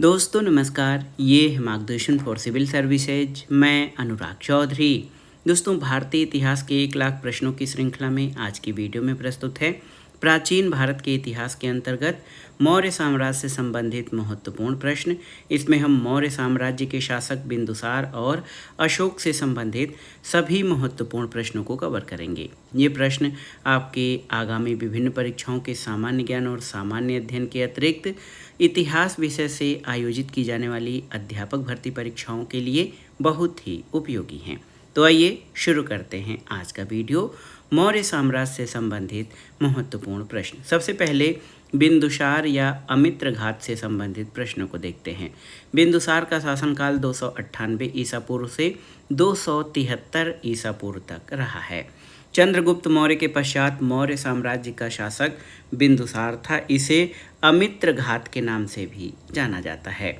दोस्तों नमस्कार, ये है मार्गदर्शन फॉर सिविल सर्विसेज। मैं अनुराग चौधरी। दोस्तों, भारतीय इतिहास के 1 लाख प्रश्नों की श्रृंखला में आज की वीडियो में प्रस्तुत है प्राचीन भारत के इतिहास के अंतर्गत मौर्य साम्राज्य से संबंधित महत्वपूर्ण प्रश्न। इसमें हम मौर्य साम्राज्य के शासक बिंदुसार और अशोक से संबंधित सभी महत्वपूर्ण प्रश्नों को कवर करेंगे। ये प्रश्न आपके आगामी विभिन्न परीक्षाओं के सामान्य ज्ञान और सामान्य अध्ययन के अतिरिक्त इतिहास विषय से आयोजित की जाने वाली अध्यापक भर्ती परीक्षाओं के लिए बहुत ही उपयोगी हैं। तो आइए शुरू करते हैं आज का वीडियो। मौर्य साम्राज्य से संबंधित महत्वपूर्ण प्रश्न। सबसे पहले बिंदुसार या अमित्र घात से संबंधित प्रश्नों को देखते हैं। बिंदुसार का शासनकाल 298 ईसा पूर्व से 273 ईसा पूर्व तक रहा है। चंद्रगुप्त मौर्य के पश्चात मौर्य साम्राज्य का शासक बिंदुसार था। इसे अमित्र घात के नाम से भी जाना जाता है।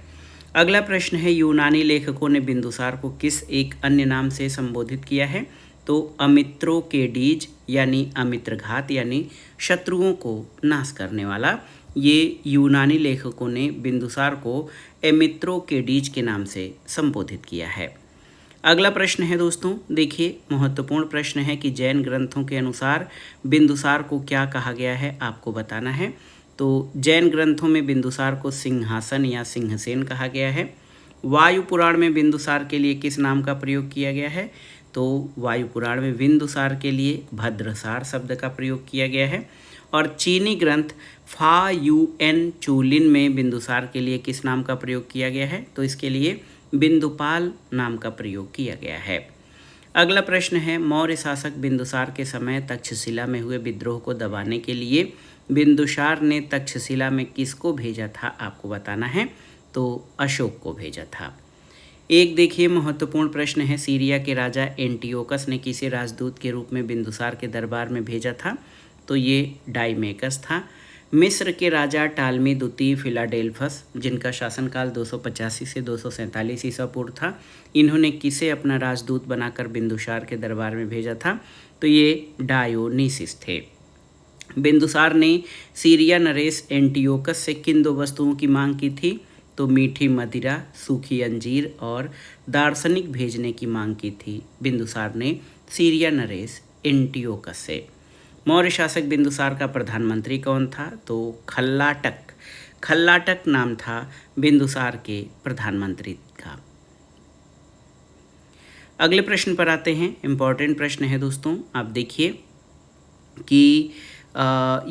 अगला प्रश्न है, यूनानी लेखकों ने बिंदुसार को किस एक अन्य नाम से संबोधित किया है? तो अमित्रोकेडीज यानी अमित्रघात यानी शत्रुओं को नाश करने वाला। ये यूनानी लेखकों ने बिंदुसार को अमित्रोकेडीज के नाम से संबोधित किया है। अगला प्रश्न है दोस्तों, देखिए महत्वपूर्ण प्रश्न है कि जैन ग्रंथों के अनुसार बिंदुसार को क्या कहा गया है, आपको बताना है। तो जैन ग्रंथों में बिंदुसार को सिंहासन या सिंहसेन कहा गया है। वायु पुराण में बिंदुसार के लिए किस नाम का प्रयोग किया गया है? तो वायु पुराण में बिंदुसार के लिए भद्रसार शब्द का प्रयोग किया गया है। और चीनी ग्रंथ फा युएन चूलिन में बिंदुसार के लिए किस नाम का प्रयोग किया गया है? तो इसके लिए बिंदुपाल नाम का प्रयोग किया गया है। अगला प्रश्न है, मौर्य शासक बिंदुसार के समय तक्षशिला में हुए विद्रोह को दबाने के लिए बिंदुसार ने तक्षशिला में किसको भेजा था, आपको बताना है। तो अशोक को भेजा था। एक देखिए महत्वपूर्ण प्रश्न है, सीरिया के राजा एंटियोकस ने किसे राजदूत के रूप में बिंदुसार के दरबार में भेजा था? तो ये डाइमेकस था। मिस्र के राजा टालमी द्वितीय फिलाडेल्फस, जिनका शासनकाल 285 से 247 ईसा पूर्व था, इन्होंने किसे अपना राजदूत बनाकर बिंदुसार के दरबार में भेजा था? तो ये डायोनिसिस थे। बिंदुसार ने सीरिया नरेश एंटियोकस से किन 2 वस्तुओं की मांग की थी? तो मीठी मदिरा, सूखी अंजीर और दार्शनिक भेजने की मांग की थी बिंदुसार ने सीरिया नरेश एंटियोकस से। मौर्य शासक बिंदुसार का प्रधानमंत्री कौन था? तो खल्लाटक नाम था बिंदुसार के प्रधानमंत्री का। अगले प्रश्न पर आते हैं। इम्पॉर्टेंट प्रश्न है दोस्तों, आप देखिए कि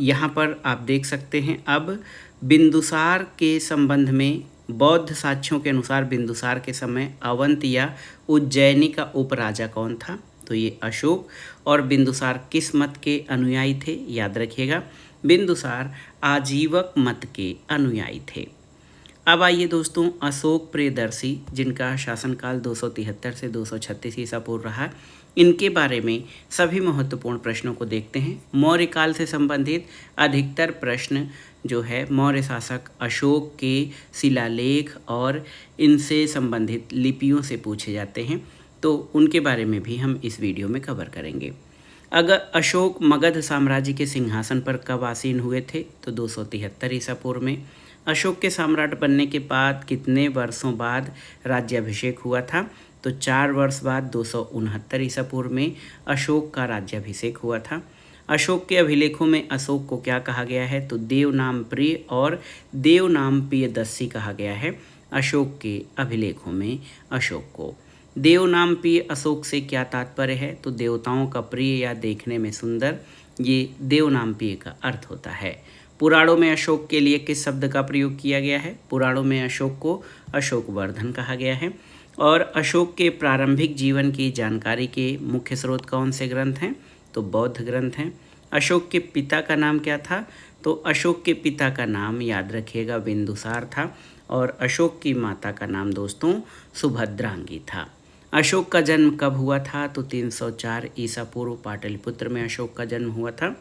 यहाँ पर आप देख सकते हैं, अब बिंदुसार के संबंध में बौद्ध साक्ष्यों के अनुसार बिंदुसार के समय अवंत या उज्जैनी का उपराजा कौन था? तो ये अशोक। और बिंदुसार किस मत के अनुयायी थे? याद रखिएगा, बिंदुसार आजीवक मत के अनुयायी थे। अब आइए दोस्तों, अशोक प्रियदर्शी, जिनका शासनकाल 273 से 236 ईसा पूर्व रहा, इनके बारे में सभी महत्वपूर्ण प्रश्नों को देखते हैं। मौर्य काल से संबंधित अधिकतर प्रश्न जो है मौर्य शासक अशोक के शिलालेख और इनसे संबंधित लिपियों से पूछे जाते हैं, तो उनके बारे में भी हम इस वीडियो में कवर करेंगे। अगर अशोक मगध साम्राज्य के सिंहासन पर कब आसीन हुए थे? तो 273 ईसा पूर्व में। अशोक के सम्राट बनने के बाद कितने वर्षों बाद राज्याभिषेक हुआ था? तो 4 वर्ष बाद 269 ईसा पूर्व में अशोक का राज्याभिषेक हुआ था। अशोक के अभिलेखों में अशोक को क्या कहा गया है? तो देव नाम प्रिय और देव नाम प्रियदर्शी कहा गया है। अशोक के अभिलेखों में अशोक को देव नाम प्रिय अशोक से क्या तात्पर्य है? तो देवताओं का प्रिय या देखने में सुंदर, ये देव नाम प्रिय का अर्थ होता है। पुराणों में अशोक के लिए किस शब्द का प्रयोग किया गया है? पुराणों में अशोक को अशोकवर्धन कहा गया है। और अशोक के प्रारंभिक जीवन की जानकारी के मुख्य स्रोत कौन से ग्रंथ हैं? तो बौद्ध ग्रंथ हैं। अशोक के पिता का नाम क्या था? तो अशोक के पिता का नाम याद रखिएगा बिंदुसार था। और अशोक की माता का नाम दोस्तों सुभद्रांगी था। अशोक का जन्म कब हुआ था? तो 304 ईसा पूर्व पाटलिपुत्र में अशोक का जन्म हुआ था।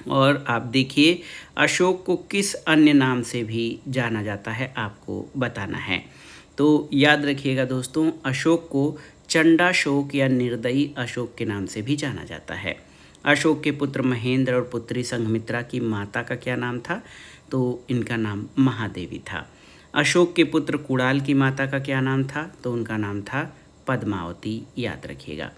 और आप देखिए, अशोक को किस अन्य नाम से भी जाना जाता है, आपको बताना है। तो याद रखिएगा दोस्तों, अशोक को चंडाशोक या निर्दयी अशोक के नाम से भी जाना जाता है। अशोक के पुत्र महेंद्र और पुत्री संघमित्रा की माता का क्या नाम था? तो इनका नाम महादेवी था। अशोक के पुत्र कुणाल की माता का क्या नाम था? तो उनका नाम था पद्मावती, याद रखिएगा।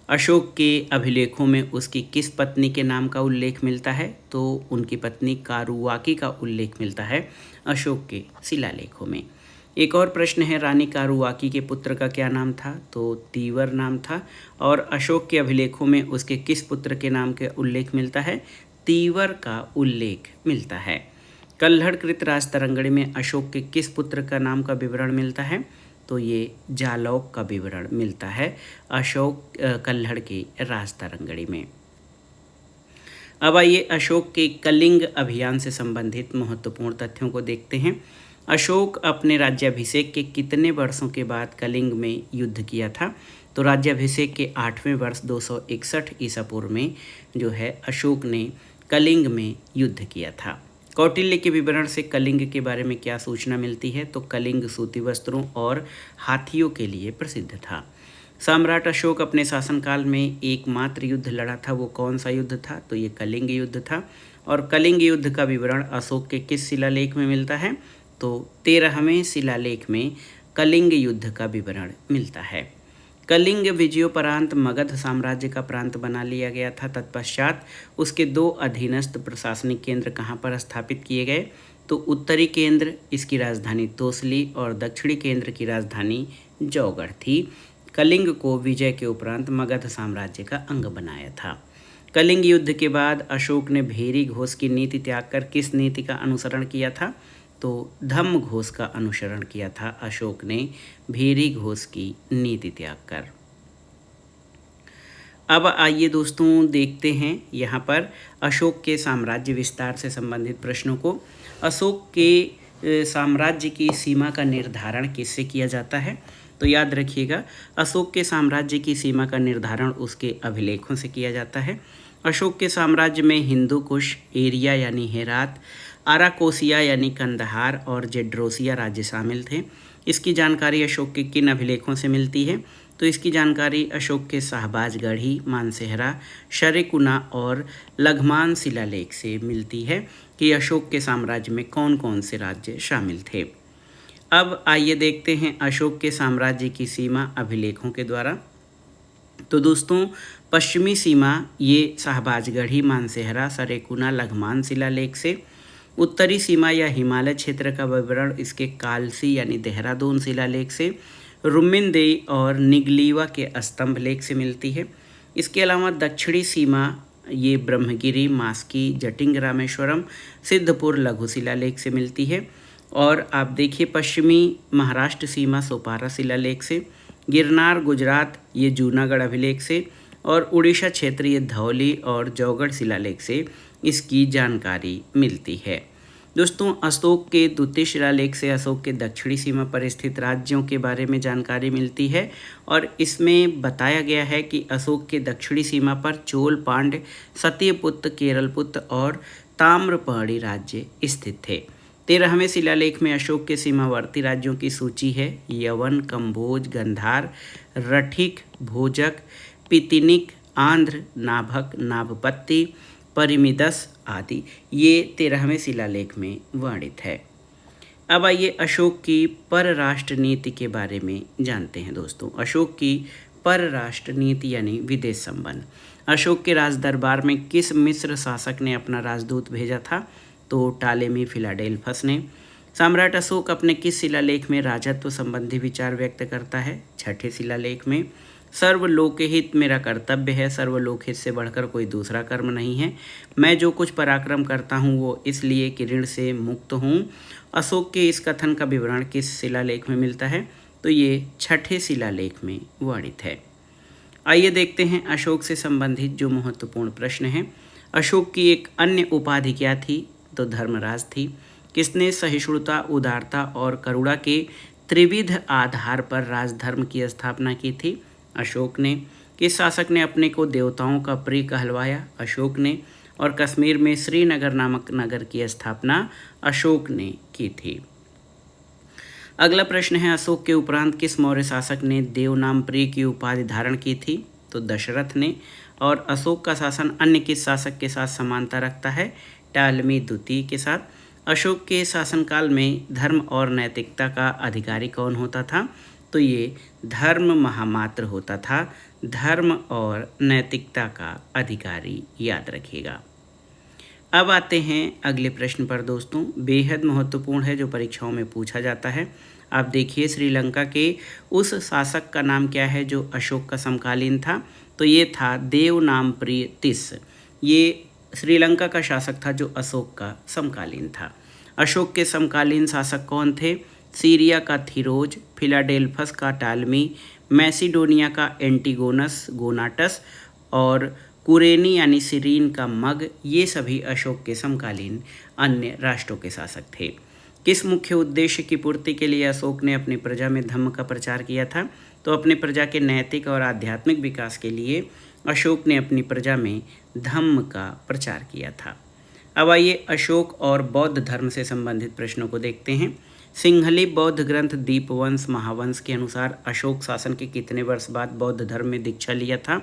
अशोक के अभिलेखों में उसकी किस पत्नी के नाम का उल्लेख मिलता है? तो उनकी पत्नी कारुवाकी का उल्लेख मिलता है अशोक के शिलालेखों में। एक और प्रश्न है, रानी कारुवाकी के पुत्र का क्या नाम था? तो तीवर नाम था। और अशोक के अभिलेखों में उसके किस पुत्र के नाम का उल्लेख मिलता है? तीवर का उल्लेख मिलता है। कल्हड़ कृत राजतरंगिणी में अशोक के किस पुत्र का नाम का विवरण मिलता है? तो ये जालौक का विवरण मिलता है अशोक कल्हड़ की राजतरंगिणी में। अब आइए अशोक के कलिंग अभियान से संबंधित महत्वपूर्ण तथ्यों को देखते हैं। अशोक अपने राज्याभिषेक के कितने वर्षों के बाद कलिंग में युद्ध किया था? तो राज्याभिषेक के 8वें वर्ष 261 ईसा पूर्व में जो है अशोक ने कलिंग में युद्ध किया था। कौटिल्य के विवरण से कलिंग के बारे में क्या सूचना मिलती है? तो कलिंग सूती वस्त्रों और हाथियों के लिए प्रसिद्ध था। सम्राट अशोक अपने शासनकाल में एकमात्र युद्ध लड़ा था, वो कौन सा युद्ध था? तो ये कलिंग युद्ध था। और कलिंग युद्ध का विवरण अशोक के किस शिलालेख में मिलता है? तो 13वें शिलालेख में कलिंग युद्ध का विवरण मिलता है। कलिंग विजयोपरांत मगध साम्राज्य का प्रांत बना लिया गया था। तत्पश्चात उसके 2 अधीनस्थ प्रशासनिक केंद्र कहाँ पर स्थापित किए गए? तो उत्तरी केंद्र, इसकी राजधानी तोसली, और दक्षिणी केंद्र की राजधानी जौगढ़ थी। कलिंग को विजय के उपरांत मगध साम्राज्य का अंग बनाया था। कलिंग युद्ध के बाद अशोक ने भेरी घोष की नीति त्याग कर किस नीति का अनुसरण किया था? तो धम्म घोष का अनुसरण किया था अशोक ने भेरी घोष की नीति त्याग कर। अब आइए दोस्तों देखते हैं यहाँ पर अशोक के साम्राज्य विस्तार से संबंधित प्रश्नों को। अशोक के साम्राज्य की सीमा का निर्धारण किससे किया जाता है? तो याद रखिएगा, अशोक के साम्राज्य की सीमा का निर्धारण उसके अभिलेखों से किया जाता है। अशोक के साम्राज्य में हिंदू कुश एरिया यानी हेरात, आराकोसिया यानी कंदहार और जेड्रोसिया राज्य शामिल थे। इसकी जानकारी अशोक के किन अभिलेखों से मिलती है? तो इसकी जानकारी अशोक के शाहबाजगढ़ी, मानसेहरा, शरेकुना और लघमान शिलालेख से मिलती है कि अशोक के साम्राज्य में कौन कौन से राज्य शामिल थे। अब आइए देखते हैं अशोक के साम्राज्य की सीमा अभिलेखों के द्वारा। तो दोस्तों पश्चिमी सीमा ये शाहबाजगढ़ी, मानसेहरा, सरेकुना, लघमान शिलालेख से। उत्तरी सीमा या हिमालय क्षेत्र का विवरण इसके कालसी यानी देहरादून शिलालेख से, रुमिनदेई और निगलीवा के स्तंभ लेख से मिलती है। इसके अलावा दक्षिणी सीमा ये ब्रह्मगिरी, मास्की, जटिंग रामेश्वरम, सिद्धपुर लघु शिलालेख से मिलती है। और आप देखिए पश्चिमी महाराष्ट्र सीमा सोपारा शिलालेख से, गिरनार गुजरात ये जूनागढ़ अभिलेख से, और उड़ीसा क्षेत्र ये धौली और जौगढ़ शिलालेख से इसकी जानकारी मिलती है। दोस्तों अशोक के द्वितीय शिलालेख से अशोक के दक्षिणी सीमा पर स्थित राज्यों के बारे में जानकारी मिलती है और इसमें बताया गया है कि अशोक के दक्षिणी सीमा पर चोल, पांड्य, सत्यपुत्र, केरलपुत्र और ताम्रपर्णी राज्य स्थित थे। 13वें शिलालेख में अशोक के सीमावर्ती राज्यों की सूची है। यवन, कंबोज, गंधार, रठिक, भोजक, पितिनिक, आंध्र, नाभक, नाभपत्ति, परिमिदस आदि ये 13वें शिलालेख में वर्णित है। अब आइए अशोक की परराष्ट्र नीति के बारे में जानते हैं। दोस्तों अशोक की परराष्ट्र नीति यानी विदेश संबंध। अशोक के राज दरबार में किस मिस्र शासक ने अपना राजदूत भेजा था? तो टालेमी फिलाडेल्फस ने। सम्राट अशोक अपने किस शिलालेख में राजत्व संबंधी विचार व्यक्त करता है? 6ठे शिलालेख में। सर्वलोकहित मेरा कर्तव्य है, सर्वलोकहित से बढ़कर कोई दूसरा कर्म नहीं है। मैं जो कुछ पराक्रम करता हूँ वो इसलिए कि ऋण से मुक्त हूँ। अशोक के इस कथन का विवरण किस शिलालेख में मिलता है? तो ये 6ठे शिलालेख में वर्णित है। आइए देखते हैं अशोक से संबंधित जो महत्वपूर्ण प्रश्न हैं। अशोक की एक अन्य उपाधि क्या थी? तो धर्मराज थी। किसने सहिष्णुता, उदारता और करुणा के त्रिविध आधार पर राजधर्म की स्थापना की थी? अशोक ने। किस शासक ने अपने को देवताओं का प्रिय कहलवाया? अशोक ने। और कश्मीर में श्रीनगर नामक नगर की स्थापना अशोक ने की थी। अगला प्रश्न है, अशोक के उपरांत किस मौर्य शासक ने देवनाम प्रिय की उपाधि धारण की थी? तो दशरथ ने। और अशोक का शासन अन्य किस शासक के साथ समानता रखता है? टालमी द्वितीय के साथ। अशोक के शासनकाल में धर्म और नैतिकता का अधिकारी कौन होता था? तो ये धर्म महामात्र होता था। धर्म और नैतिकता का अधिकारी, याद रखिएगा। अब आते हैं अगले प्रश्न पर दोस्तों, बेहद महत्वपूर्ण है, जो परीक्षाओं में पूछा जाता है। आप देखिए, श्रीलंका के उस शासक का नाम क्या है जो अशोक का समकालीन था? तो ये था देवनामप्रियतिस। ये श्रीलंका का शासक था जो अशोक का समकालीन था। अशोक के समकालीन शासक कौन थे? सीरिया का थीरोज, फिलाडेल्फस का टालमी, मैसिडोनिया का एंटीगोनस गोनाटस और कुरेनी यानी सिरीन का मग, ये सभी अशोक के समकालीन अन्य राष्ट्रों के शासक थे। किस मुख्य उद्देश्य की पूर्ति के लिए अशोक ने अपनी प्रजा में धम्म का प्रचार किया था? तो अपने प्रजा के नैतिक और आध्यात्मिक विकास के लिए अशोक ने अपनी प्रजा में धम्म का प्रचार किया था। अब आइए अशोक और बौद्ध धर्म से संबंधित प्रश्नों को देखते हैं। सिंहली बौद्ध ग्रंथ दीपवंश महावंश के अनुसार अशोक शासन के कितने वर्ष बाद बौद्ध धर्म में दीक्षा लिया था?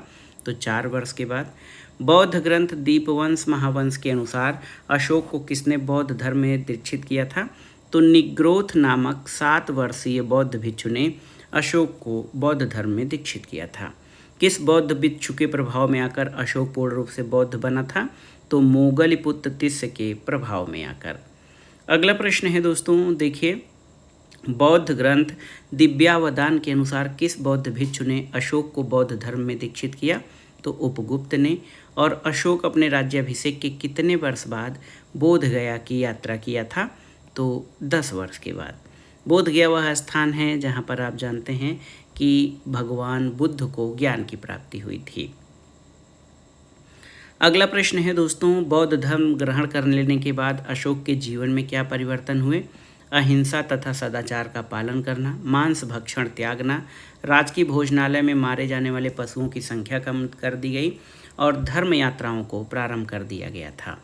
तो 4 वर्ष के बाद। बौद्ध ग्रंथ दीपवंश महावंश के अनुसार अशोक को किसने बौद्ध धर्म में दीक्षित किया था? तो निग्रोथ नामक 7 वर्षीय बौद्ध भिक्षु ने अशोक को बौद्ध धर्म में दीक्षित किया था। किस बौद्ध भिक्षु के प्रभाव में आकर अशोक पूर्ण रूप से बौद्ध बना था? तो मोगलीपुत्र तिस्य के प्रभाव में आकर। अगला प्रश्न है दोस्तों, देखिए, बौद्ध ग्रंथ दिव्यावदान के अनुसार किस बौद्ध भिक्षु ने अशोक को बौद्ध धर्म में दीक्षित किया? तो उपगुप्त ने। और अशोक अपने राज्याभिषेक के कितने वर्ष बाद बोध गया की यात्रा किया था? तो 10 वर्ष के बाद। बोध गया वह स्थान है जहाँ पर आप जानते हैं कि भगवान बुद्ध को ज्ञान की प्राप्ति हुई थी। अगला प्रश्न है दोस्तों, बौद्ध धर्म ग्रहण कर लेने के बाद अशोक के जीवन में क्या परिवर्तन हुए? अहिंसा तथा सदाचार का पालन करना, मांस भक्षण त्यागना, राजकीय भोजनालय में मारे जाने वाले पशुओं की संख्या कम कर दी गई और धर्म यात्राओं को प्रारंभ कर दिया गया था।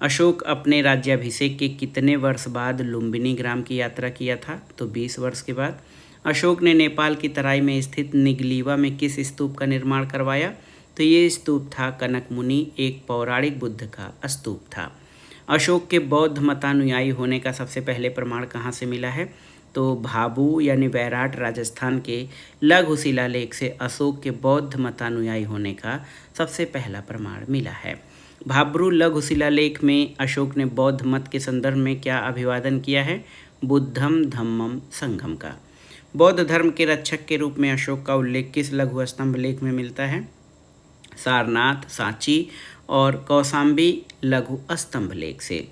अशोक अपने राज्याभिषेक के कितने वर्ष बाद लुम्बिनी ग्राम की यात्रा किया था? तो 20 वर्ष के बाद। अशोक ने नेपाल की तराई में स्थित निगलीवा में किस स्तूप का निर्माण करवाया? तो ये स्तूप था कनक मुनि, एक पौराणिक बुद्ध का स्तूप था। अशोक के बौद्ध मतानुयायी होने का सबसे पहले प्रमाण कहाँ से मिला है? तो भाबू यानी वैराट राजस्थान के लघु शिलालेख से अशोक के बौद्ध मतानुयायी होने का सबसे पहला प्रमाण मिला है। भाब्रू लघु शिलालेख में अशोक ने बौद्ध मत के संदर्भ में क्या अभिवादन किया है? बुद्धम धम्मम संघम का। बौद्ध धर्म के रक्षक के रूप में अशोक का उल्लेख किस लघु स्तंभ लेख में मिलता है? सारनाथ, सांची और कौशाम्बी लघु स्तंभ लेख से।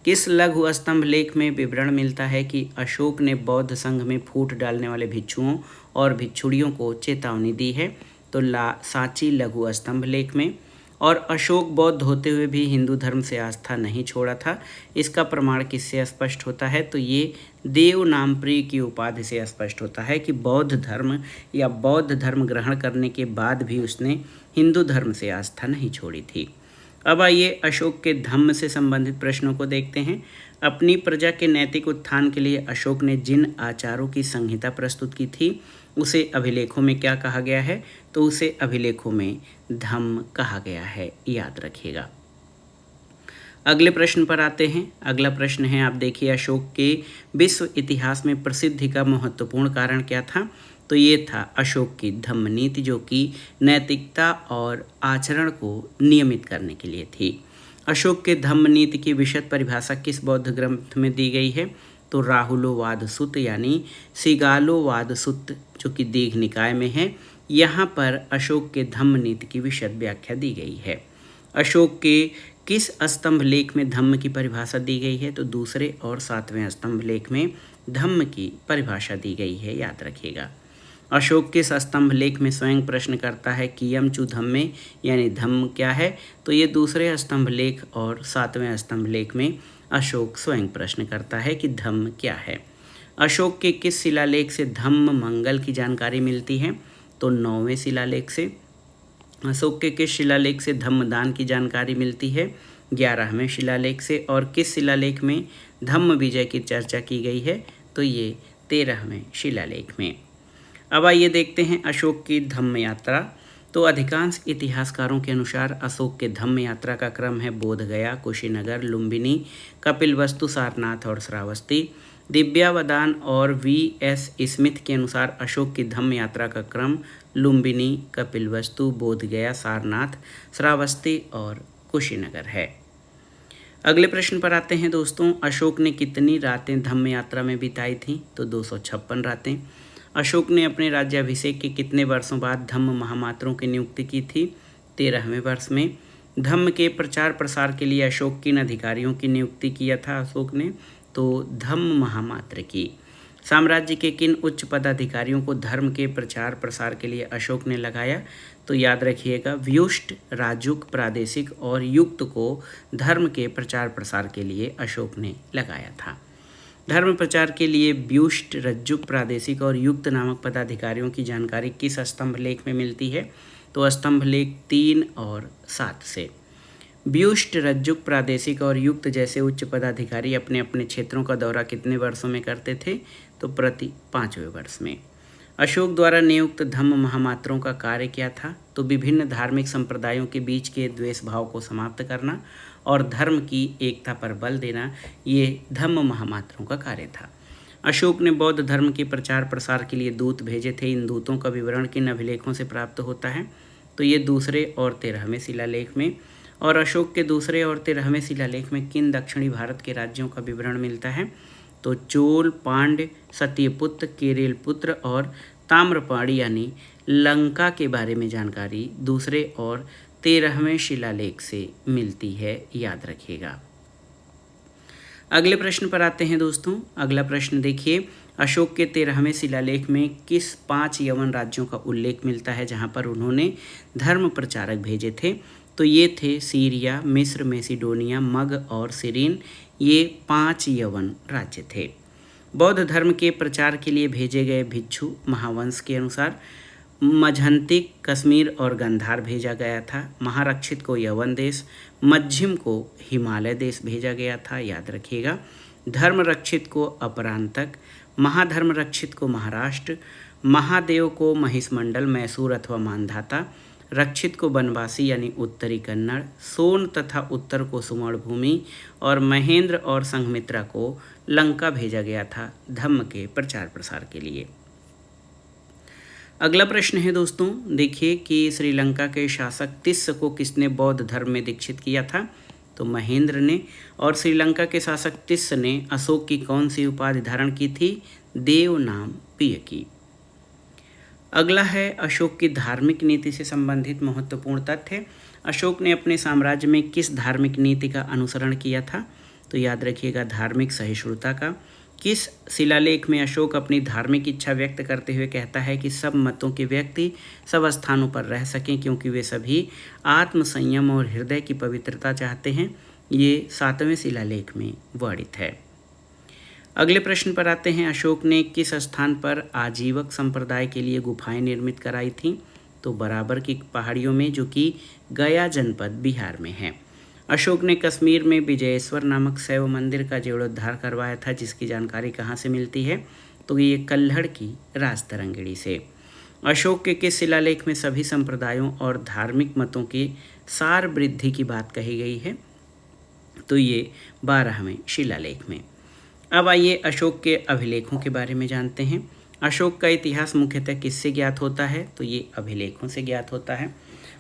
किस लघु स्तंभ लेख में विवरण मिलता है कि अशोक ने बौद्ध संघ में फूट डालने वाले भिक्षुओं और भिक्षुड़ियों को चेतावनी दी है? तो सांची लघु स्तंभ लेख में। और अशोक बौद्ध होते हुए भी हिंदू धर्म से आस्था नहीं छोड़ा था, इसका प्रमाण किससे स्पष्ट होता है? तो ये देवनामप्रिय की उपाधि से स्पष्ट होता है कि बौद्ध धर्म या बौद्ध धर्म ग्रहण करने के बाद भी उसने हिंदू धर्म से आस्था नहीं छोड़ी थी। अब आइए अशोक के धम्म से संबंधित प्रश्नों को देखते हैं। अपनी प्रजा के नैतिक उत्थान के लिए अशोक ने जिन आचारों की संहिता प्रस्तुत की थी उसे अभिलेखों में क्या कहा गया है? तो उसे अभिलेखों में धम्म कहा गया है, याद रखिएगा। अगले प्रश्न पर आते हैं। अगला प्रश्न है, आप देखिए, अशोक के विश्व इतिहास में प्रसिद्धि का महत्वपूर्ण कारण क्या था? तो ये था अशोक की धम्म नीति, जो कि नैतिकता और आचरण को नियमित करने के लिए थी। अशोक के धम्म नीति की विशद परिभाषा किस बौद्ध ग्रंथ में दी गई है? तो राहुलोवाद सुत्त यानी सिगालोवाद सुत्त, जो कि दीघ निकाय में है। यहाँ पर अशोक के धम्म नीति की विशद व्याख्या दी गई है। अशोक के किस स्तंभ लेख में धम्म की परिभाषा दी गई है? तो दूसरे और 7वें स्तंभ लेख में धम्म की परिभाषा दी गई है, याद रखिएगा। अशोक किस स्तंभ लेख में स्वयं प्रश्न करता है कि यम चु धम्मे यानी धम्म क्या है? तो ये दूसरे स्तंभ लेख और 7वें स्तंभ लेख में अशोक स्वयं प्रश्न करता है कि धम्म क्या है। अशोक के किस शिलालेख से धम्म मंगल की जानकारी मिलती है? तो 9वें शिलालेख से। अशोक के किस शिलालेख से धम्मदान की जानकारी मिलती है? 11वें शिलालेख से। और किस शिलालेख में धम्म विजय की चर्चा की गई है? तो ये 13वें शिलालेख में। अब आइए देखते हैं अशोक की धम्म यात्रा। तो अधिकांश इतिहासकारों के अनुसार अशोक के धम्म यात्रा का क्रम है बोध गया, कुशीनगर, लुम्बिनी, कपिलवस्तु, सारनाथ और श्रावस्ती। दिव्यावदान और V.S. स्मिथ के अनुसार अशोक की धम्म यात्रा का क्रम लुम्बिनी, कपिलवस्तु, बोध गया, सारनाथ, श्रावस्ती और कुशीनगर है। अगले प्रश्न पर आते हैं दोस्तों। अशोक ने कितनी रातें धम्म यात्रा में बिताई थीं? तो 256 रातें। अशोक ने अपने राज्याभिषेक के कितने वर्षों बाद धम्म महामात्रों की नियुक्ति की थी? 13वें वर्ष में। धम्म के प्रचार प्रसार के लिए अशोक किन अधिकारियों की नियुक्ति किया था अशोक ने? तो धम्म महामात्र की। साम्राज्य के किन उच्च पदाधिकारियों को धर्म के प्रचार प्रसार के लिए अशोक ने लगाया? तो याद रखिएगा, व्युष्ट, राजुक, प्रादेशिक और युक्त को धर्म के प्रचार प्रसार के लिए अशोक ने लगाया था। धर्म प्रचार के लिए व्युष्ट, रज्जुक, प्रादेशिक और युक्त नामक पदाधिकारियों की जानकारी किस स्तंभ लेख में मिलती है? तो स्तंभ लेख 3 और 7 से। व्युष्ट, रज्जुक, प्रादेशिक और युक्त जैसे उच्च पदाधिकारी अपने अपने क्षेत्रों का दौरा कितने वर्षों में करते थे? तो प्रति 5वें वर्ष में। अशोक द्वारा नियुक्त धम्म महामात्रों का कार्य क्या था? तो विभिन्न धार्मिक संप्रदायों के बीच के द्वेष भाव को समाप्त करना और धर्म की एकता पर बल देना, ये धम्म महामात्रों का कार्य था। अशोक ने बौद्ध धर्म के प्रचार प्रसार के लिए दूत भेजे थे। इन दूतों का विवरण किन अभिलेखों से प्राप्त होता है? तो ये दूसरे और 13वें शिलालेख में। और अशोक के दूसरे और 13वें शिलालेख में किन दक्षिणी भारत के राज्यों का विवरण मिलता है? तो चोल, पांड्य, सत्यपुत्र, केरलपुत्र और ताम्रपाणी यानी लंका के बारे में जानकारी दूसरे और 13वें शिलालेख से मिलती है, याद रखिएगा। अगले प्रश्न पर आते हैं दोस्तों। अगला प्रश्न देखिए, अशोक के 13वें शिलालेख में किस 5 यवन राज्यों का उल्लेख मिलता है जहां पर उन्होंने धर्म प्रचारक भेजे थे? तो ये थे सीरिया, मिस्र, मैसिडोनिया, मग और सिरीन। ये 5 यवन राज्य थे। बौद्ध धर्म के प्रचार के लिए भेजे गए भिक्षु महावंश के अनुसार मझंतिक, कश्मीर और गंधार भेजा गया था। महारक्षित को यवन देश, मध्यम को हिमालय देश भेजा गया था, याद रखिएगा। धर्म रक्षित को अपरांतक, महाधर्म रक्षित को महाराष्ट्र, महादेव को महिषमंडल, मैसूर अथवा मानधाता, रक्षित को बनवासी यानी उत्तरी कन्नड़, सोन तथा उत्तर को सुवर्ण भूमि और महेंद्र और संघमित्रा को लंका भेजा गया था धम्म के प्रचार प्रसार के लिए। अगला प्रश्न है दोस्तों, देखिए कि श्रीलंका के शासक तिस्स को किसने बौद्ध धर्म में दीक्षित किया था? तो महेंद्र ने। और श्रीलंका के शासक तिस्स ने अशोक की कौन सी उपाधि धारण की थी? देव नाम प्रिय की। अगला है अशोक की धार्मिक नीति से संबंधित महत्वपूर्ण तथ्य। अशोक ने अपने साम्राज्य में किस धार्मिक नीति का अनुसरण किया था? तो याद रखिएगा, धार्मिक सहिष्णुता का। किस शिलालेख में अशोक अपनी धार्मिक इच्छा व्यक्त करते हुए कहता है कि सब मतों के व्यक्ति सब स्थानों पर रह सकें क्योंकि वे सभी आत्म संयम और हृदय की पवित्रता चाहते हैं? ये 7वें शिलालेख में वर्णित है। अगले प्रश्न पर आते हैं, अशोक ने किस स्थान पर आजीवक संप्रदाय के लिए गुफाएं निर्मित कराई थीं? तो बराबर की पहाड़ियों में, जो कि गया जनपद बिहार में है। अशोक ने कश्मीर में विजयेश्वर नामक शैव मंदिर का जीर्णोद्धार करवाया था, जिसकी जानकारी कहाँ से मिलती है? तो ये कल्हड़ की राजतरंगिणी से। अशोक के किस शिलालेख में सभी संप्रदायों और धार्मिक मतों की सार वृद्धि की बात कही गई है? तो ये 12वें शिलालेख में। अब आइए अशोक के अभिलेखों के बारे में जानते हैं। अशोक का इतिहास मुख्यतः किससे ज्ञात होता है? तो ये अभिलेखों से ज्ञात होता है।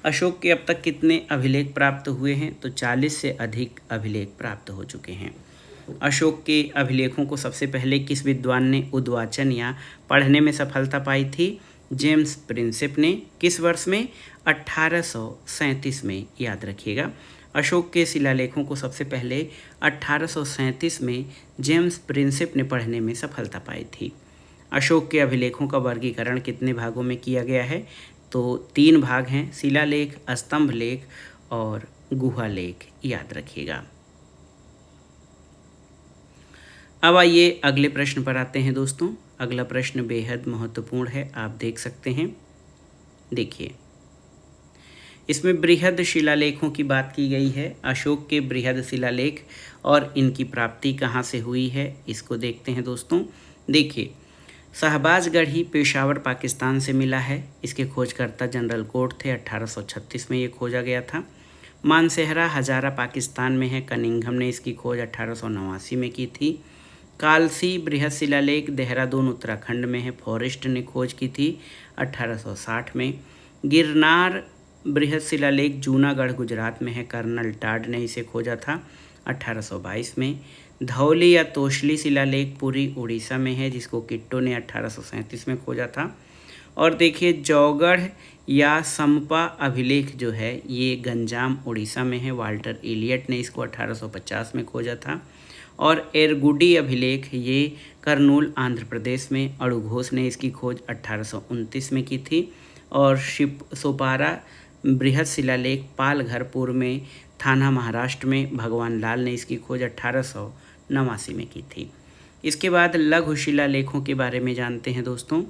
अशोक के अब तक कितने अभिलेख प्राप्त हुए हैं? तो 40 से अधिक अभिलेख प्राप्त हो चुके हैं। अशोक के अभिलेखों को सबसे पहले किस विद्वान ने उद्वाचन या पढ़ने में सफलता पाई थी? जेम्स प्रिंसेप ने। किस वर्ष में? 1837 में, याद रखिएगा। अशोक के शिलालेखों को सबसे पहले 1837 में जेम्स प्रिंसेप ने पढ़ने में सफलता पाई थी। अशोक के अभिलेखों का वर्गीकरण कितने भागों में किया गया है? तो 3 भाग हैं, शिलालेख, स्तंभ लेख और गुहा लेख, याद रखिएगा। अब आइए अगले प्रश्न पर आते हैं दोस्तों। अगला प्रश्न बेहद महत्वपूर्ण है, आप देख सकते हैं। देखिए, इसमें बृहद शिलालेखों की बात की गई है। अशोक के बृहद शिलालेख और इनकी प्राप्ति कहाँ से हुई है, इसको देखते हैं दोस्तों। देखिए, शहबाजगढ़ी पेशावर पाकिस्तान से मिला है। इसके खोजकर्ता जनरल कोट थे। 1836 में ये खोजा गया था। मानसेहरा हजारा पाकिस्तान में है। कनिंघम ने इसकी खोज 1889 में की थी। कालसी बृहद शिलालेख देहरादून उत्तराखंड में है। फॉरेस्ट ने खोज की थी 1860 में। गिरनार बृहद शिलालेख जूनागढ़ गुजरात में है। कर्नल टाड ने इसे खोजा था 1822 में। धौली या तोशली शिलालेख पुरी उड़ीसा में है, जिसको किट्टो ने 1837 में खोजा था। और देखिए जौगढ़ या संपा अभिलेख जो है ये गंजाम उड़ीसा में है। वाल्टर इलियट ने इसको 1850 में खोजा था। और एरगुडी अभिलेख ये करनूल आंध्र प्रदेश में। अड़ुघोष ने इसकी खोज 1829 में की थी। और सोपारा बृहद शिलालेख पालघरपुर में थाना महाराष्ट्र में। भगवान लाल ने इसकी खोज 1889 में की थी। इसके बाद लघु शिलालेखों के बारे में जानते हैं दोस्तों।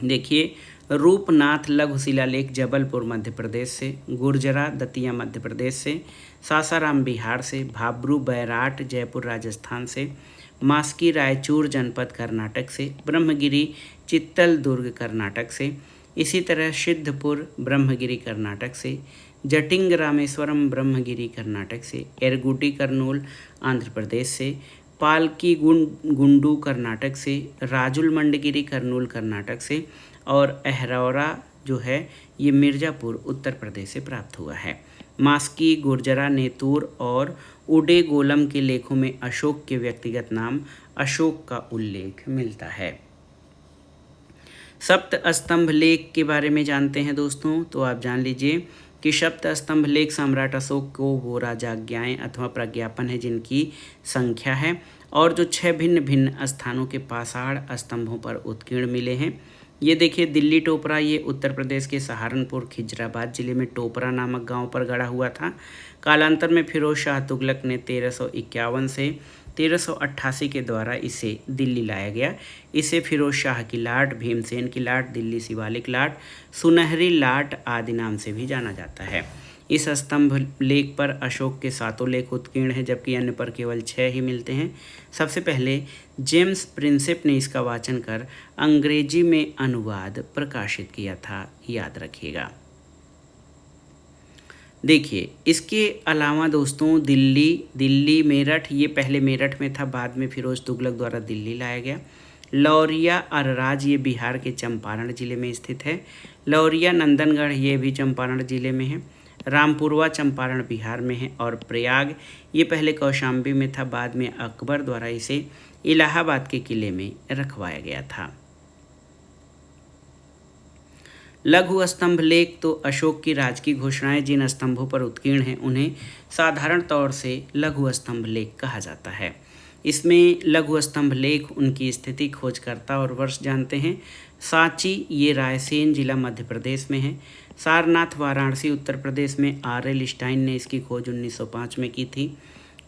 देखिए रूपनाथ लघु शिलालेख जबलपुर मध्य प्रदेश से। गुर्जरा दतिया मध्य प्रदेश से। सासाराम बिहार से। भाब्रू बैराट जयपुर राजस्थान से। मास्की रायचूर जनपद कर्नाटक से। ब्रह्मगिरी चित्तल दुर्ग कर्नाटक से। इसी तरह सिद्धपुर ब्रह्मगिरी कर्नाटक से। जटिंग रामेश्वरम ब्रह्मगिरी कर्नाटक से। एरगुडी करनूल आंध्र प्रदेश से। पालकी गुंडू कर्नाटक से। राजुल मंडगिरी करनूल कर्नाटक से। और अहरौरा जो है ये मिर्ज़ापुर उत्तर प्रदेश से प्राप्त हुआ है। मास्की गुर्जरा नेतूर और उडे गोलम के लेखों में अशोक के व्यक्तिगत नाम अशोक का उल्लेख मिलता है। सप्त स्तंभ लेख के बारे में जानते हैं दोस्तों। तो आप जान लीजिए कि सप्त स्तंभ लेख सम्राट अशोक को वो राजाज्ञाएँ अथवा प्रज्ञापन है जिनकी संख्या है और जो 6 भिन्न भिन्न स्थानों के पाषाण स्तंभों पर उत्कीर्ण मिले हैं। ये देखिए दिल्ली टोपरा ये उत्तर प्रदेश के सहारनपुर खिजराबाद जिले में टोपरा नामक गांव पर गढ़ा हुआ था। कालांतर में फिरोज शाह तुगलक ने 1351 से 1388 के द्वारा इसे दिल्ली लाया गया। इसे फिरोज शाह की लाट, भीमसेन की लाट, दिल्ली शिवालिक लाट, सुनहरी लाट आदि नाम से भी जाना जाता है। इस स्तंभ लेख पर अशोक के 7 लेख उत्कीर्ण हैं, जबकि अन्य पर केवल 6 ही मिलते हैं। सबसे पहले जेम्स प्रिंसेप ने इसका वाचन कर अंग्रेजी में अनुवाद प्रकाशित किया था, याद रखिएगा। देखिए इसके अलावा दोस्तों दिल्ली मेरठ, ये पहले मेरठ में था, बाद में फिरोज तुगलक द्वारा दिल्ली लाया गया। लौरिया अरराज ये बिहार के चंपारण जिले में स्थित है। लौरिया नंदनगढ़ ये भी चंपारण जिले में है। रामपुरवा चंपारण बिहार में है। और प्रयाग ये पहले कौशाम्बी में था, बाद में अकबर द्वारा इसे इलाहाबाद के किले में रखवाया गया था। लघु स्तंभ लेख तो अशोक की राजकीय घोषणाएं जिन स्तंभों पर उत्कीर्ण हैं उन्हें साधारण तौर से लघु स्तंभ लेख कहा जाता है। इसमें लघु स्तंभ लेख उनकी स्थिति, खोजकर्ता और वर्ष जानते हैं। सांची ये रायसेन जिला मध्य प्रदेश में है। सारनाथ वाराणसी उत्तर प्रदेश में। R.L. स्टाइन ने इसकी खोज 1905 में की थी।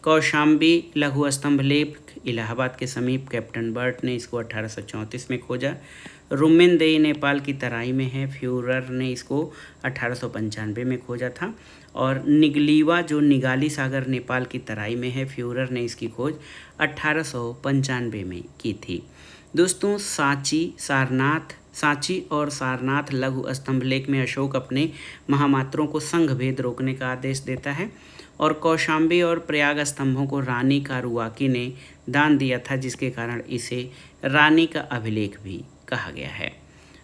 कौशाम्बी लघु स्तंभ लेख इलाहाबाद के समीप कैप्टन बर्ट ने इसको 1834 में खोजा। रुमेनदेई नेपाल की तराई में है। फ्यूरर ने इसको 1895 में खोजा था। और निगलीवा जो निगाली सागर नेपाल की तराई में है, फ्यूरर ने इसकी खोज 1895 में की थी। दोस्तों सांची और सारनाथ लघु स्तंभ लेख में अशोक अपने महामात्रों को संघ भेद रोकने का आदेश देता है। और कौशाम्बी और प्रयाग स्तंभों को रानी कारुवाकी ने दान दिया था, जिसके कारण इसे रानी का अभिलेख भी कहा गया है।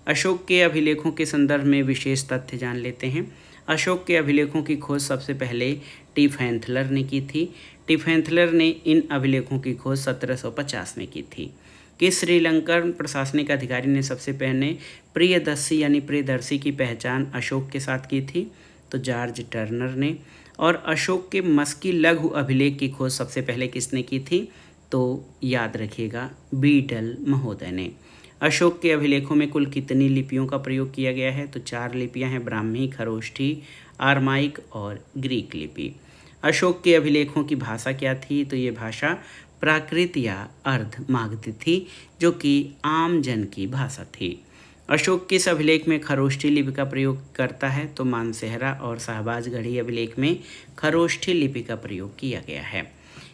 अशोक के अभिलेखों के संदर्भ में विशेष तथ्य जान लेते हैं। अशोक के अभिलेखों की खोज सबसे पहले टिफेंथलर ने की थी। टिफेंथलर ने इन अभिलेखों की खोज 1750 में की थी। कि श्रीलंकन प्रशासनिक अधिकारी ने सबसे पहले प्रियदर्शी यानी प्रियदर्शी की पहचान अशोक के साथ की थी, तो जॉर्ज टर्नर ने। और अशोक के मस्की लघु अभिलेख की खोज सबसे पहले किसने की थी, तो याद रखिएगा बीडल महोदय ने। अशोक के अभिलेखों में कुल कितनी लिपियों का प्रयोग किया गया है, तो 4 लिपियां हैं, ब्राह्मी, खरोष्ठी, आरमाइक और ग्रीक लिपि। अशोक के अभिलेखों की भाषा क्या थी, तो ये भाषा प्राकृत या अर्ध मागधी थी, जो कि आम जन की भाषा थी। अशोक किस अभिलेख में खरोष्ठी लिपि का प्रयोग करता है, तो मानसेहरा और शहबाजगढ़ी अभिलेख में खरोष्ठी लिपि का प्रयोग किया गया है।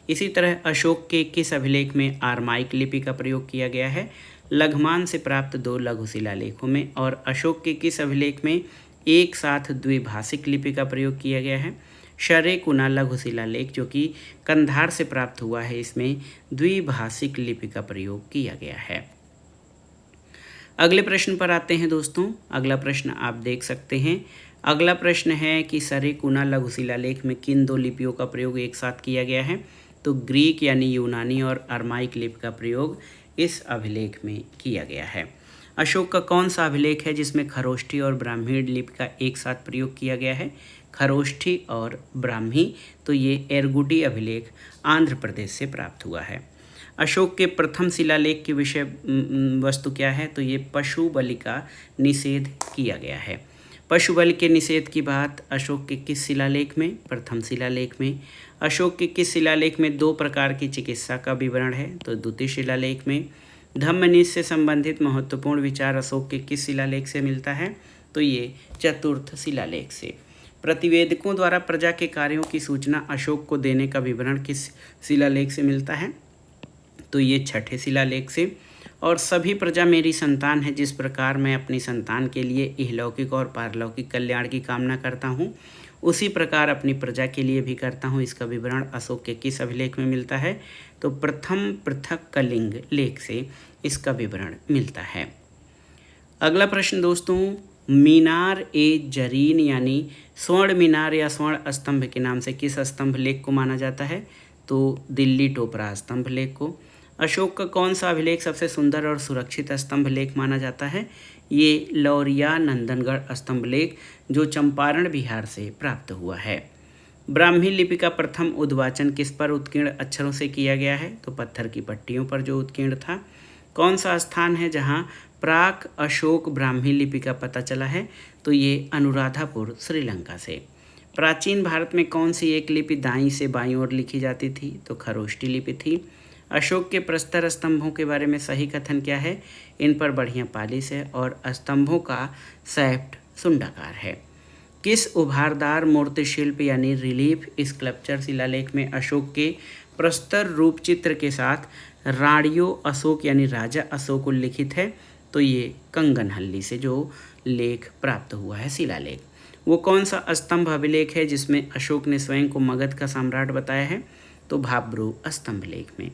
इसी तरह अशोक के किस अभिलेख में आरमाइक लिपि का प्रयोग किया गया है? लघुमान से प्राप्त 2 लघु शिलालेखों में। और अशोक के किस अभिलेख में एक साथ द्विभाषिक लिपि का प्रयोग किया गया है? शरे-कुना लघु शिलालेख जो कि कंधार से प्राप्त हुआ है, इसमें द्विभाषिक लिपि का प्रयोग किया गया है। अगले प्रश्न पर आते हैं दोस्तों। अगला प्रश्न आप देख सकते हैं। अगला प्रश्न है कि शरे-कुना लघु शिलालेख में किन 2 लिपियों का प्रयोग एक साथ किया गया है? तो ग्रीक यानी यूनानी और अरमाइक लिपि का प्रयोग इस अभिलेख में किया गया है। अशोक का कौन सा अभिलेख है जिसमें खरोष्ठी और ब्राह्मी लिपि का एक साथ प्रयोग किया गया है? खरोष्ठी और ब्राह्मी, तो ये एरगुडी अभिलेख आंध्र प्रदेश से प्राप्त हुआ है। अशोक के प्रथम शिलालेख की विषय वस्तु क्या है? तो ये पशु बलि का निषेध किया गया है। पशु बलि के निषेध की बात अशोक के किस शिलालेख में? प्रथम शिलालेख में। अशोक के किस शिलालेख में 2 प्रकार की चिकित्सा का विवरण है? तो द्वितीय शिलालेख में। धम्मनीति से संबंधित महत्वपूर्ण विचार अशोक के किस शिलालेख से मिलता है? तो ये चतुर्थ शिलालेख से। प्रतिवेदकों द्वारा प्रजा के कार्यों की सूचना अशोक को देने का विवरण किस शिलालेख से मिलता है? तो ये छठे शिलालेख से। और सभी प्रजा मेरी संतान है, जिस प्रकार मैं अपनी संतान के लिए इहलौकिक और पारलौकिक कल्याण की कामना करता हूँ, उसी प्रकार अपनी प्रजा के लिए भी करता हूँ। इसका विवरण अशोक के किस अभिलेख में मिलता है? तो प्रथम पृथक कलिंग लेख से इसका विवरण मिलता है। अगला प्रश्न दोस्तों, मीनार ए जरीन यानी स्वर्ण मीनार या स्वर्ण स्तंभ के नाम से किस स्तंभ लेख को माना जाता है? तो दिल्ली टोपरा स्तंभ लेख को। अशोक का कौन सा अभिलेख सबसे सुंदर और सुरक्षित स्तंभ लेख माना जाता है? ये लौरिया नंदनगढ़ स्तंभ लेख जो चंपारण बिहार से प्राप्त हुआ है। ब्राह्मी लिपि का प्रथम उद्वाचन किस पर उत्कीर्ण अक्षरों से किया गया है? तो पत्थर की पट्टियों पर जो उत्कीर्ण था। कौन सा स्थान है जहाँ प्राक अशोक ब्राह्मी लिपि का पता चला है? तो ये अनुराधापुर श्रीलंका से। प्राचीन भारत में कौन सी एक लिपि दाईं से बाईं ओर लिखी जाती थी? तो खरोष्ठी लिपि थी। अशोक के प्रस्तर स्तंभों के बारे में सही कथन क्या है? इन पर बढ़िया पालिश है और स्तंभों का सैफ्ट सुंडाकार है। किस उभारदार मूर्ति शिल्प यानी रिलीफ स्कल्पचर शिलालेख में अशोक के प्रस्तर रूप चित्र के साथ राणियों अशोक यानी राजा अशोक उल्लिखित है? तो ये कंगनहल्ली से जो लेख प्राप्त हुआ है शिलालेख। वो कौन सा स्तंभ अभिलेख है जिसमें अशोक ने स्वयं को मगध का सम्राट बताया है? तो भाब्रू स्तंभ लेख में।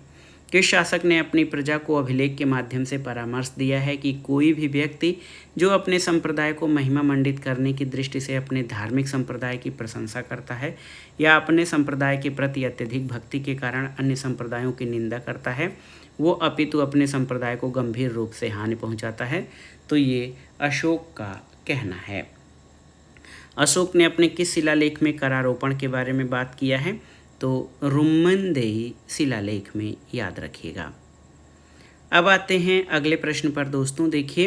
किस शासक ने अपनी प्रजा को अभिलेख के माध्यम से परामर्श दिया है कि कोई भी व्यक्ति जो अपने संप्रदाय को महिमा मंडित करने की दृष्टि से अपने धार्मिक संप्रदाय की प्रशंसा करता है या अपने संप्रदाय के प्रति अत्यधिक भक्ति के कारण अन्य संप्रदायों की निंदा करता है, वो अपितु अपने संप्रदाय को गंभीर रूप से हानि पहुंचाता है? तो ये अशोक का कहना है। अशोक ने अपने किस शिलालेख में करारोपण के बारे में बात किया है? तो रुम्मनदेही शिलालेख में, याद रखिएगा। अब आते हैं अगले प्रश्न पर दोस्तों। देखिए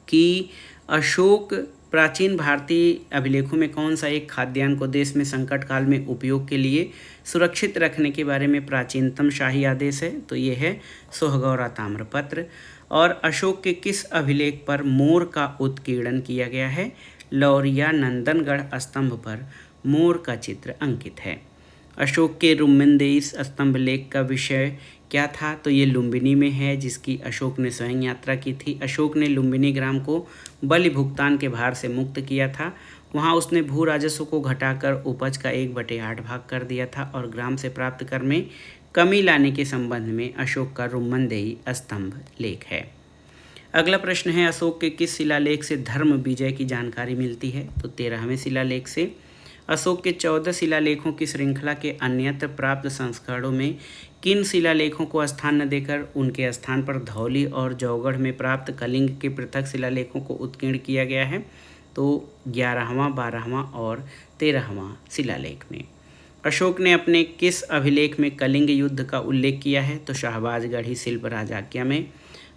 कि अशोक प्राचीन भारतीय अभिलेखों में कौन सा एक खाद्यान्न को देश में संकट काल में उपयोग के लिए सुरक्षित रखने के बारे में प्राचीनतम शाही आदेश है? तो ये है सोहगौरा ताम्रपत्र। और अशोक के किस अभिलेख पर मोर का उत्कीर्णन किया गया है? लौरिया नंदनगढ़ स्तंभ पर मोर का चित्र अंकित है। अशोक के रुम्मनदेही स्तंभ लेख का विषय क्या था? तो ये लुम्बिनी में है, जिसकी अशोक ने स्वयं यात्रा की थी। अशोक ने लुम्बिनी ग्राम को बलि भुगतान के भार से मुक्त किया था। वहाँ उसने भू राजस्व को घटाकर उपज का 1/8 भाग कर दिया था और ग्राम से प्राप्त कर में कमी लाने के संबंध में अशोक का रुम्मनदेही स्तंभ लेख है। अगला प्रश्न है, अशोक के किस शिलालेख से धर्म विजय की जानकारी मिलती है? तो 13वें शिलालेख से। अशोक के 14 शिलालेखों की श्रृंखला के अन्यत्र प्राप्त संस्करणों में किन शिलालेखों को स्थान न देकर उनके स्थान पर धौली और जौगढ़ में प्राप्त कलिंग के पृथक शिलालेखों को उत्कीर्ण किया गया है? तो 11वां, 12वां और 13वां शिलालेख में। अशोक ने अपने किस अभिलेख में कलिंग युद्ध का उल्लेख किया है? तो शाहबाजगढ़ी शिल्प राजाज्ञा में।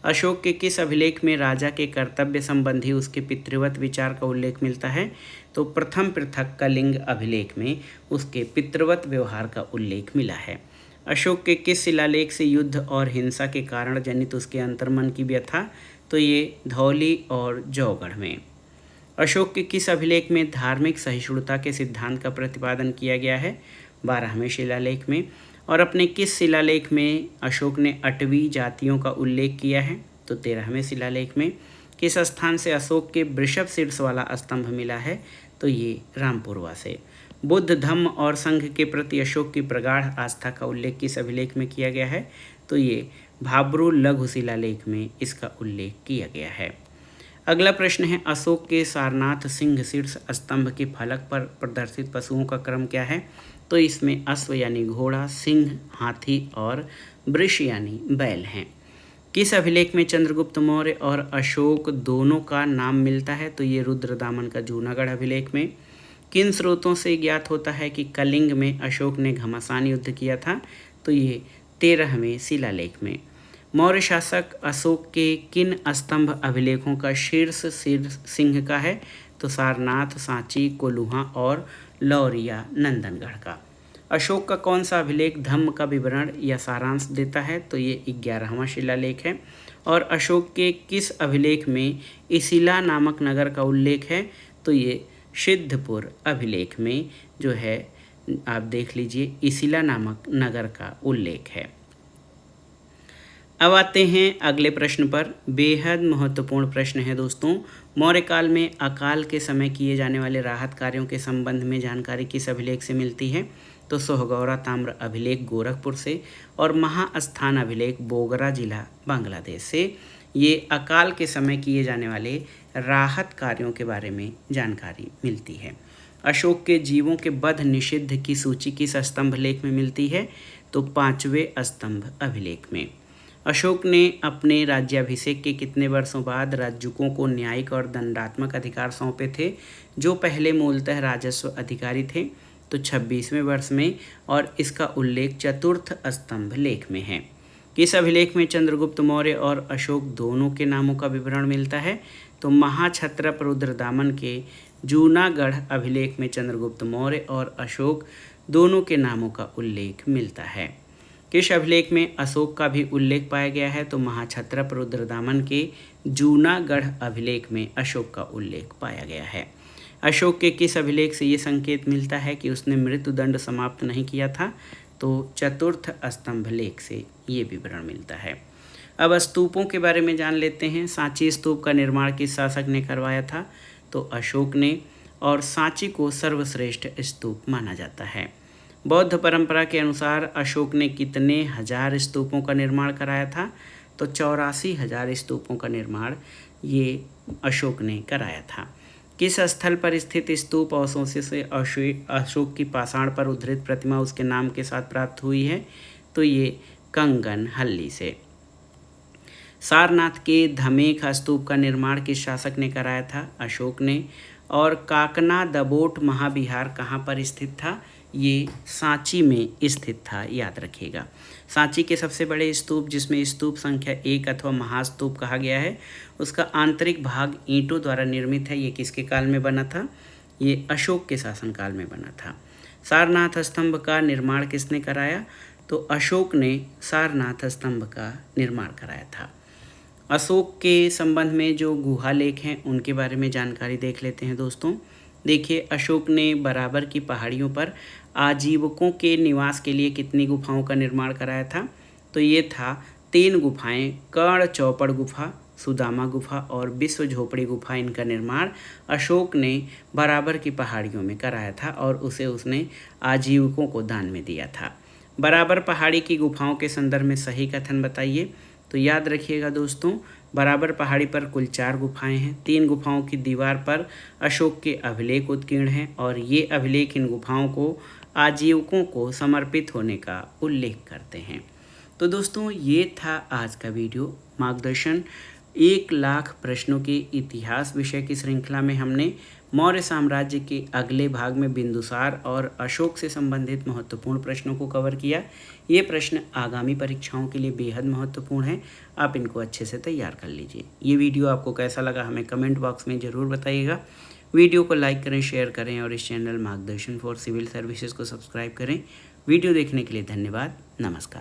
अशोक के किस अभिलेख में राजा के कर्तव्य संबंधी उसके पितृवत विचार का उल्लेख मिलता है? तो प्रथम पृथक कलिंग अभिलेख में उसके पितृवत व्यवहार का उल्लेख मिला है। अशोक के किस शिलालेख से युद्ध और हिंसा के कारण जनित उसके अंतर्मन की व्यथा? तो ये धौली और जौगढ़ में। अशोक के किस अभिलेख में धार्मिक सहिष्णुता के सिद्धांत का प्रतिपादन किया गया है? 12वें शिलालेख में। और अपने किस शिलालेख में अशोक ने 8वीं जातियों का उल्लेख किया है? तो 13वें शिलालेख में। किस स्थान से अशोक के वृषभ शीर्ष वाला स्तंभ मिला है? तो ये रामपुरवा से। बुद्ध धम्म और संघ के प्रति अशोक की प्रगाढ़ आस्था का उल्लेख किस अभिलेख में किया गया है? तो ये भाब्रू लघु शिलालेख में इसका उल्लेख किया गया है। अगला प्रश्न है, अशोक के सारनाथ सिंह शीर्ष स्तंभ के फलक पर प्रदर्शित पशुओं का क्रम क्या है? तो इसमें अश्व यानी घोड़ा, सिंह हाथी और वृष यानी बैल हैं। किस अभिलेख में चंद्रगुप्त मौर्य और अशोक दोनों का नाम मिलता है? तो ये रुद्रदामन का जूनागढ़ अभिलेख में। किन स्रोतों से ज्ञात होता है कि कलिंग में अशोक ने घमासान युद्ध किया था? तो ये 13वें शिलालेख में। मौर्य शासक अशोक के किन स्तंभ अभिलेखों का शीर्ष सिंह का है? तो सारनाथ, सांची, कोल्हुआ और लौरिया नंदनगढ़ का। अशोक का कौन सा अभिलेख धम्म का विवरण या सारांश देता है? तो ये 11वां शिलालेख है। और अशोक के किस अभिलेख में इसिला नामक नगर का उल्लेख है? तो ये सिद्धपुर अभिलेख में जो है आप देख लीजिए इसिला नामक नगर का उल्लेख है। अब आते हैं अगले प्रश्न पर। बेहद महत्वपूर्ण प्रश्न है दोस्तों। मौर्य काल में अकाल के समय किए जाने वाले राहत कार्यों के संबंध में जानकारी किस अभिलेख से मिलती है? तो सोहगौरा ताम्र अभिलेख गोरखपुर से और महास्थान अभिलेख बोगरा जिला बांग्लादेश से। ये अकाल के समय किए जाने वाले राहत कार्यों के बारे में जानकारी मिलती है। अशोक के जीवों के वध निषिद्ध की सूची किस स्तंभ लेख में मिलती है? तो 5वें स्तंभ अभिलेख में। अशोक ने अपने राज्याभिषेक के कितने वर्षों बाद राजूकों को न्यायिक और दंडात्मक अधिकार सौंपे थे, जो पहले मूलतः राजस्व अधिकारी थे? तो 26वें वर्ष में, और इसका उल्लेख चतुर्थ स्तंभ लेख में है। किस अभिलेख में चंद्रगुप्त मौर्य और अशोक दोनों के नामों का विवरण मिलता है? तो महाक्षत्रप रुद्रदामन के जूनागढ़ अभिलेख में चंद्रगुप्त मौर्य और अशोक दोनों के नामों का उल्लेख मिलता है। किस अभिलेख में अशोक का भी उल्लेख पाया गया है? तो महाक्षत्रप रुद्रदामन के जूनागढ़ अभिलेख में अशोक का उल्लेख पाया गया है। अशोक के किस अभिलेख से ये संकेत मिलता है कि उसने मृत्युदंड समाप्त नहीं किया था? तो चतुर्थ स्तंभ लेख से ये विवरण मिलता है। अब स्तूपों के बारे में जान लेते हैं। सांची स्तूप का निर्माण किस शासक ने करवाया था? तो अशोक ने, और सांची को सर्वश्रेष्ठ स्तूप माना जाता है। बौद्ध परंपरा के अनुसार अशोक ने कितने हजार स्तूपों का निर्माण कराया था? तो 84,000 स्तूपों का निर्माण ये अशोक ने कराया था। किस स्थल पर स्थित स्तूप अवशेषों से अशोक की पाषाण पर उद्धृत प्रतिमा उसके नाम के साथ प्राप्त हुई है? तो ये कंगन हल्ली से। सारनाथ के धमेख स्तूप का निर्माण किस शासक ने कराया था? अशोक ने। और काकना दबोट महाविहार कहाँ पर स्थित था? ये सांची में स्थित था, याद रखिएगा। सांची के सबसे बड़े स्तूप, जिसमें स्तूप संख्या 1 अथवा महास्तूप कहा गया है, उसका आंतरिक भाग ईंटों द्वारा निर्मित है। ये किसके काल में बना था? ये अशोक के शासनकाल में बना था। सारनाथ स्तंभ का निर्माण किसने कराया? तो अशोक ने सारनाथ स्तंभ का निर्माण कराया था। अशोक के संबंध में जो गुहा लेख हैं उनके बारे में जानकारी देख लेते हैं दोस्तों। देखिए, अशोक ने बराबर की पहाड़ियों पर आजीवकों के निवास के लिए कितनी गुफाओं का निर्माण कराया था? तो ये था 3 गुफाएं, कर्ण चौपड़ गुफा, सुदामा गुफा और विश्व झोपड़ी गुफा। इनका निर्माण अशोक ने बराबर की पहाड़ियों में कराया था और उसे उसने आजीवकों को दान में दिया था। बराबर पहाड़ी की गुफाओं के संदर्भ में सही कथन बताइए। तो याद रखिएगा दोस्तों, बराबर पहाड़ी पर कुल 4 गुफाएं हैं। 3 गुफाओं की दीवार पर अशोक के अभिलेख उत्कीर्ण हैं और ये अभिलेख इन गुफाओं को आजीवकों को समर्पित होने का उल्लेख करते हैं। तो दोस्तों, ये था आज का वीडियो। मार्गदर्शन 1 लाख प्रश्नों के इतिहास विषय की श्रृंखला में हमने मौर्य साम्राज्य के अगले भाग में बिंदुसार और अशोक से संबंधित महत्वपूर्ण प्रश्नों को कवर किया। ये प्रश्न आगामी परीक्षाओं के लिए बेहद महत्वपूर्ण हैं। आप इनको अच्छे से तैयार कर लीजिए। ये वीडियो आपको कैसा लगा हमें कमेंट बॉक्स में ज़रूर बताइएगा। वीडियो को लाइक करें, शेयर करें और इस चैनल मार्गदर्शन फॉर सिविल सर्विसेज को सब्सक्राइब करें। वीडियो देखने के लिए धन्यवाद। नमस्कार।